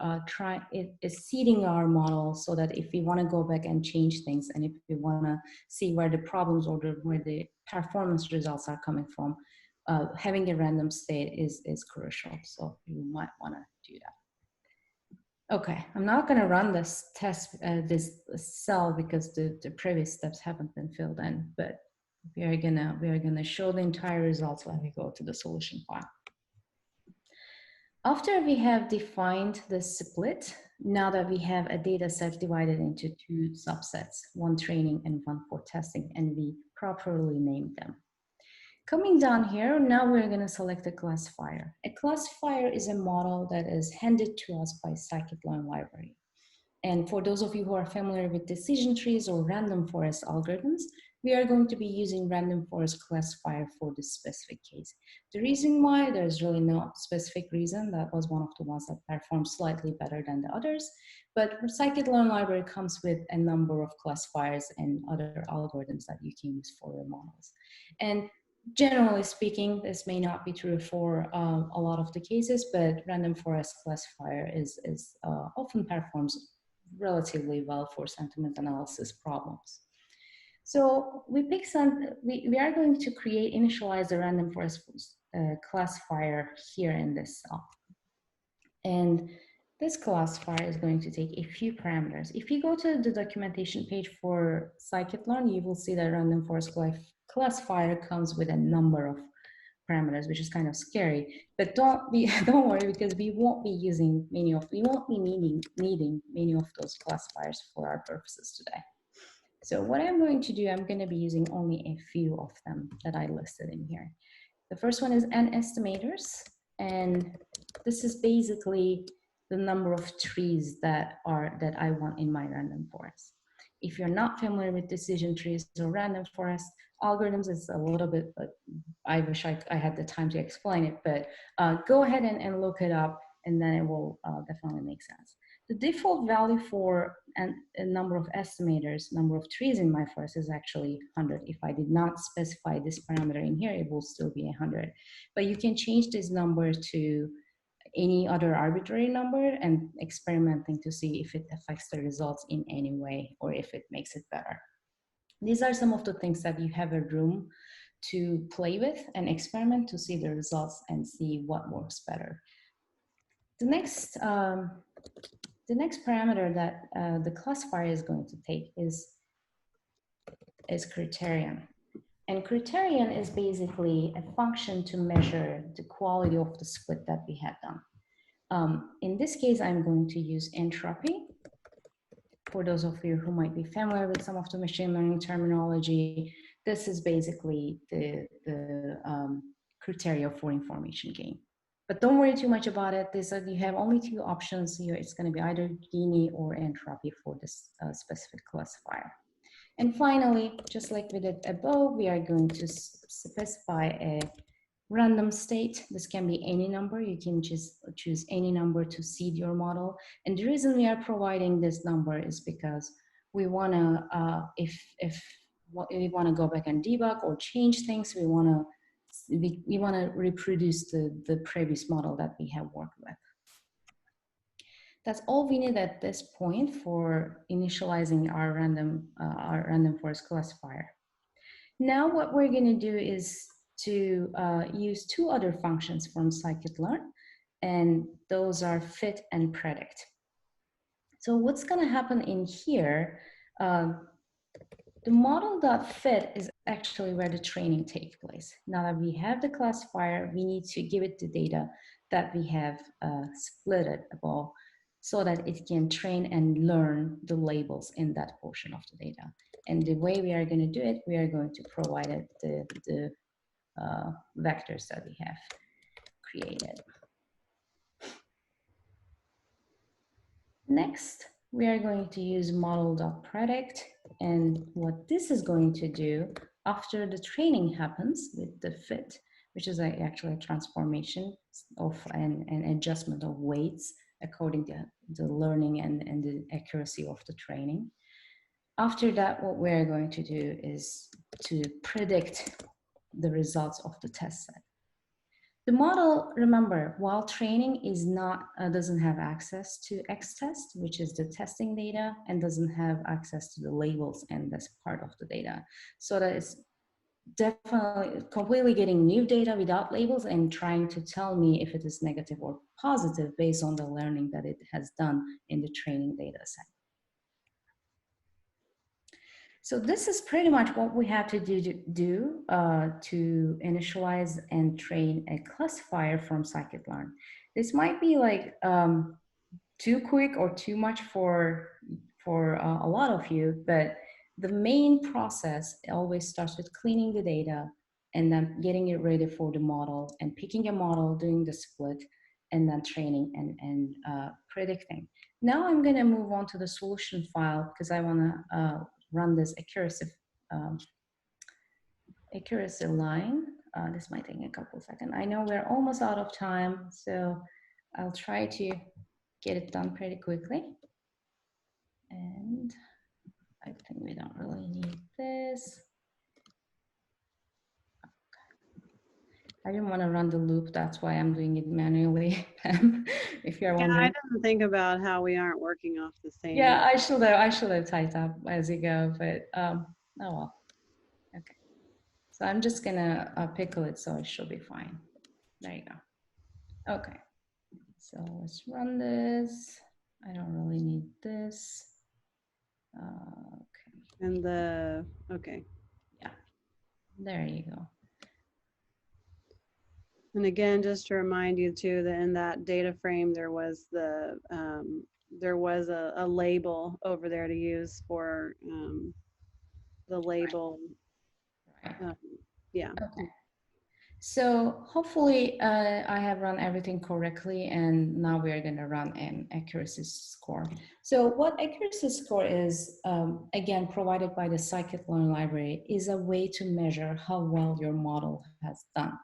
seeding our model so that if we want to go back and change things, and if we want to see where the problems or where the performance results are coming from, having a random state is crucial. So you might want to do that. Okay, I'm not going to run this test, this cell, because the previous steps haven't been filled in, but we are gonna show the entire results when we go to the solution file. After we have defined the split, now that we have a data set divided into two subsets, one training and one for testing, and we properly named them. Coming down here, now we're going to select a classifier. A classifier is a model that is handed to us by Scikit-Learn library. And for those of you who are familiar with decision trees or random forest algorithms, we are going to be using random forest classifier for this specific case. The reason why, there's really no specific reason. That was one of the ones that performed slightly better than the others. But Scikit-Learn library comes with a number of classifiers and other algorithms that you can use for your models. And generally speaking, this may not be true for a lot of the cases, but random forest classifier often performs relatively well for sentiment analysis problems. So we are going to initialize the random forest classifier here in this cell. And this classifier is going to take a few parameters. If you go to the documentation page for Scikit-Learn, you will see that random forest classifier comes with a number of parameters, which is kind of scary. But don't worry, because we won't be needing many of those classifiers for our purposes today. So what I'm going to do, I'm going to be using only a few of them that I listed in here. The first one is Estimators, and this is basically the number of trees that I want in my random forest. If you're not familiar with decision trees or random forest algorithms, it's a little bit, I wish I had the time to explain it, but go ahead and look it up, and then it will definitely make sense. The default value for a number of estimators, number of trees in my forest, is actually 100. If I did not specify this parameter in here, it will still be 100. But you can change this number to any other arbitrary number and experimenting to see if it affects the results in any way or if it makes it better. These are some of the things that you have a room to play with and experiment to see the results and see what works better. The next parameter that the classifier is going to take is criterion. And criterion is basically a function to measure the quality of the split that we have done. In this case, I'm going to use entropy. For those of you who might be familiar with some of the machine learning terminology, this is basically the criteria for information gain. But don't worry too much about it. You have only two options here. It's going to be either Gini or entropy for this specific classifier. And finally, just like we did above, we are going to specify a random state. This can be any number. You can just choose any number to seed your model. And the reason we are providing this number is because we want to, if we want to go back and debug or change things, we want to reproduce the previous model that we have worked with. That's all we need at this point for initializing our random forest classifier. Now what we're going to do is to use two other functions from Scikit-Learn, and those are fit and predict. So what's going to happen in here, the model.fit is actually where the training takes place. Now that we have the classifier, we need to give it the data that we have splitted above so that it can train and learn the labels in that portion of the data. And the way we are going to do it, we are going to provide it the vectors that we have created. Next, we are going to use model.predict, and what this is going to do after the training happens with the fit, which is actually a transformation of an adjustment of weights according to the learning and the accuracy of the training. After that, what we're going to do is to predict the results of the test set. The model, remember, while training doesn't have access to X-test, which is the testing data, and doesn't have access to the labels and this part of the data. So that definitely completely getting new data without labels and trying to tell me if it is negative or positive based on the learning that it has done in the training data set. So this is pretty much what we have to do to initialize and train a classifier from Scikit-Learn. This might be like too quick or too much for a lot of you, but the main process always starts with cleaning the data and then getting it ready for the model and picking a model, doing the split, and then training and predicting. Now I'm gonna move on to the solution file because I wanna run this accuracy line. This might take a couple seconds. I know we're almost out of time, so I'll try to get it done pretty quickly. And I think we don't really need this. I didn't want to run the loop, that's why I'm doing it manually. If you're wondering. I didn't think about how we aren't working off the same. Yeah, I should have typed up as you go, but oh well. Okay. So I'm just gonna pickle it so it should be fine. There you go. Okay. So let's run this. I don't really need this. Okay. And okay. Yeah, there you go. And again, just to remind you too, that in that data frame, there was a label over there to use for the label. Right. Yeah. Okay. So hopefully I have run everything correctly, and now we are going to run an accuracy score. So what accuracy score is, again, provided by the Scikit-Learn library, is a way to measure how well your model has done.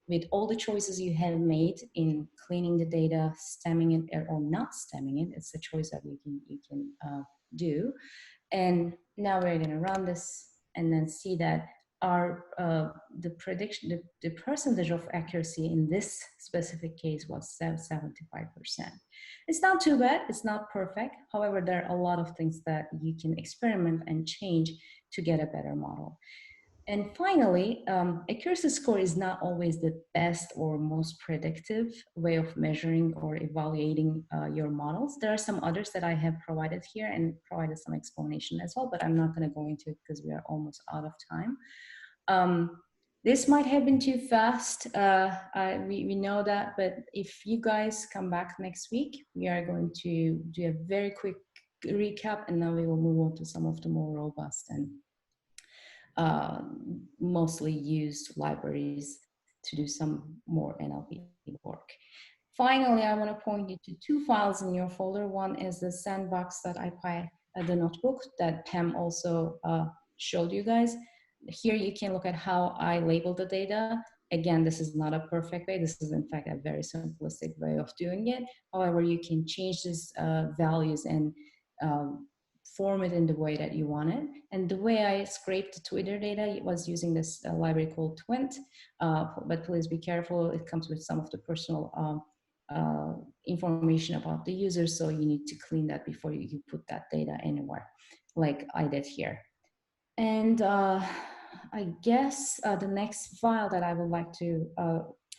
With all the choices you have made in cleaning the data, stemming it or not stemming it, it's a choice that you can do. And now we're going to run this and then see that the prediction, the percentage of accuracy in this specific case was 75%. It's not too bad, it's not perfect. However, there are a lot of things that you can experiment and change to get a better model. And finally, accuracy score is not always the best or most predictive way of measuring or evaluating your models. There are some others that I have provided here and provided some explanation as well, but I'm not going to go into it because we are almost out of time. This might have been too fast. We know that, but if you guys come back next week, we are going to do a very quick recap, and then we will move on to some of the more robust and mostly used libraries to do some more NLP work. Finally, I want to point you to two files in your folder. One is the sandbox.ipy, the notebook that Pam also showed you guys. Here you can look at how I label the data. Again, this is not a perfect way. This is in fact a very simplistic way of doing it. However, you can change these values and form it in the way that you want it. And the way I scraped the Twitter data was using this library called Twint, but please be careful. It comes with some of the personal information about the user, so you need to clean that before you put that data anywhere, like I did here. And I guess the next file that I would like to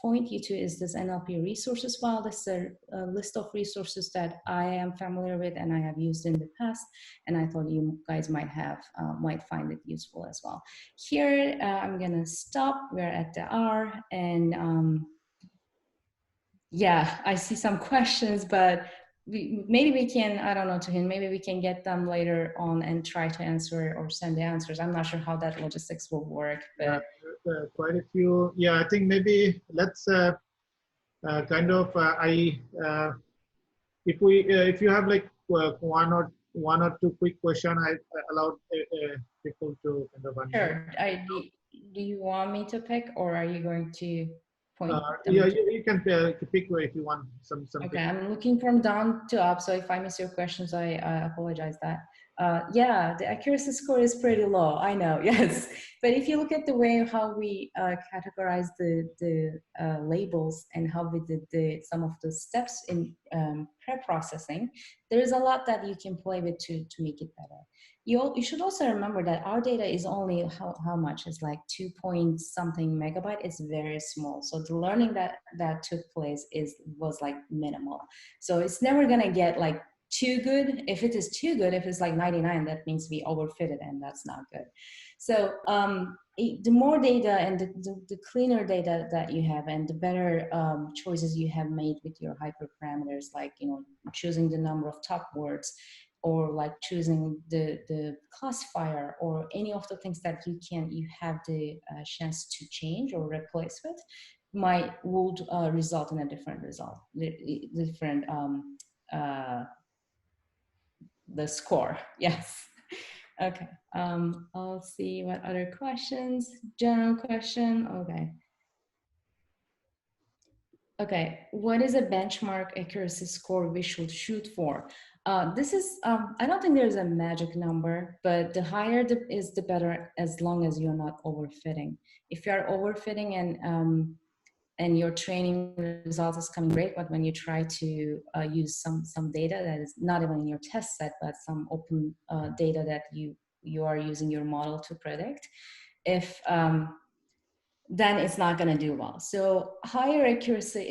point you to is this Nlp Resources file. This is a list of resources that I am familiar with and I have used in the past, and I thought you guys might find it useful as well. Here, I'm gonna stop. We're at the hour, and yeah, I see some questions, but maybe we can, I don't know, Tuhin, maybe we can get them later on and try to answer or send the answers. I'm not sure how that logistics will work, but quite a few. Yeah, I think maybe let's kind of if you have like one or two quick question, I allowed people to kind of sure. Do you want me to pick, or are you going to point them? Yeah, you can pick if you want some. Okay, I'm looking from down to up, so if I miss your questions, I apologize that. Yeah, the accuracy score is pretty low, I know, yes. But if you look at the way how we categorize the labels and how we did some of the steps in pre-processing, there is a lot that you can play with to make it better. You should also remember that our data is only how much? It's like 2 point something megabyte. It's very small. So the learning that took place was like minimal. So it's never gonna get like too good. If it is too good, if it's like 99, that means we overfit it, and that's not good. So the more data and the cleaner data that you have, and the better choices you have made with your hyperparameters, like choosing the number of top words, or like choosing the classifier, or any of the things that you have the chance to change or replace with, would result in a different result, different the score. Yes. Okay. I'll see what other questions. General question. Okay. Okay. What is a benchmark accuracy score we should shoot for? This is, I don't think there's a magic number, but the higher the better, as long as you're not overfitting. If you are overfitting and your training result is coming great, but when you try to use some data that is not even in your test set, but some open data that you are using your model to predict, then it's not going to do well. So higher accuracy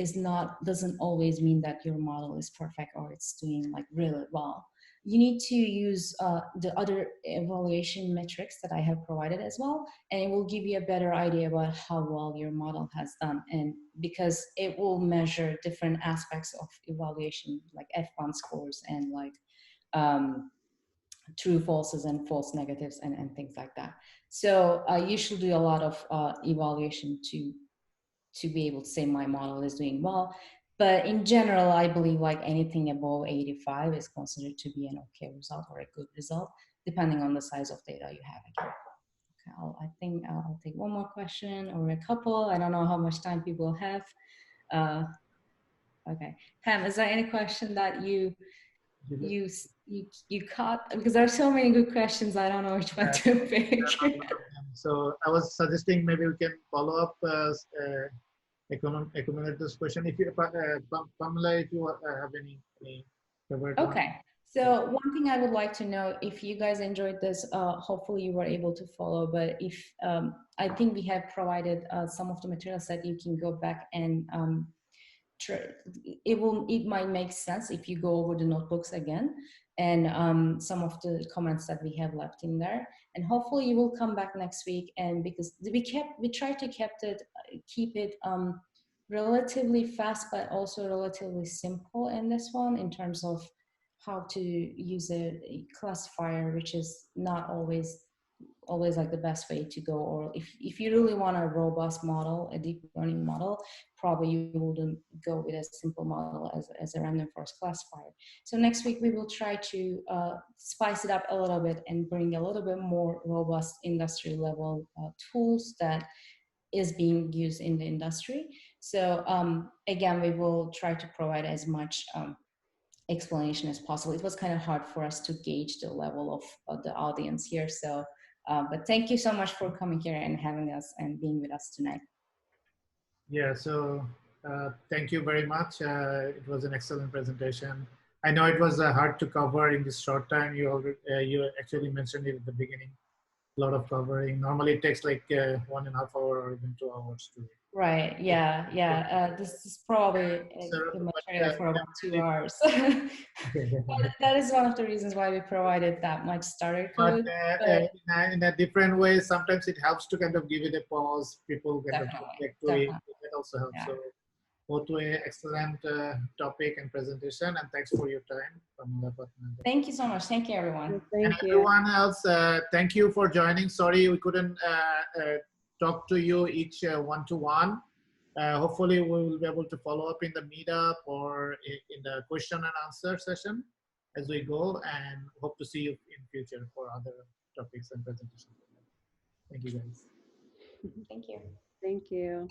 doesn't always mean that your model is perfect or it's doing like really well. You need to use the other evaluation metrics that I have provided as well, and it will give you a better idea about how well your model has done. And because it will measure different aspects of evaluation, like F1 scores and like true falses and false negatives and things like that. So you should do a lot of evaluation to be able to say my model is doing well. But in general, I believe like anything above 85 is considered to be an okay result or a good result, depending on the size of data you have again. Okay, I think I'll take one more question or a couple. I don't know how much time people have. Okay, Pam, is there any question that you caught? Because there are so many good questions, I don't know which one to pick. So I was suggesting maybe we can follow up, accumulate this question. If you, Pamela, if you have any favorite one. Okay. So one thing I would like to know, if you guys enjoyed this, hopefully you were able to follow, but if I think we have provided some of the materials that you can go back and it might make sense if you go over the notebooks again and some of the comments that we have left in there, and hopefully you will come back next week. And because we try to keep it relatively fast but also relatively simple in this one, in terms of how to use a classifier, which is not always like the best way to go. Or if you really want a robust model, a deep learning model, probably you wouldn't go with a simple model as a random forest classifier. So next week we will try to spice it up a little bit and bring a little bit more robust industry level tools that is being used in the industry. So again, we will try to provide as much explanation as possible. It was kind of hard for us to gauge the level of the audience here. So, but thank you so much for coming here and having us and being with us tonight. Yeah, so thank you very much. It was an excellent presentation. I know it was hard to cover in this short time. You actually mentioned it at the beginning. A lot of covering. Normally it takes like 1.5 hours or even 2 hours to. Right. Yeah. Yeah. This is probably the material for about 2 hours. But that is one of the reasons why we provided that much starter code. But in a different way, sometimes it helps to kind of give it a pause. People kind of get to it. That also helps. Yeah. So both way, excellent topic and presentation, and thanks for your time. Thank you so much. Thank you, everyone. Thank you. Everyone else, thank you for joining. Sorry we couldn't talk to you each one-to-one. Hopefully we will be able to follow up in the meetup or in the question and answer session as we go, and hope to see you in future for other topics and presentations. Thank you guys. Thank you. Thank you.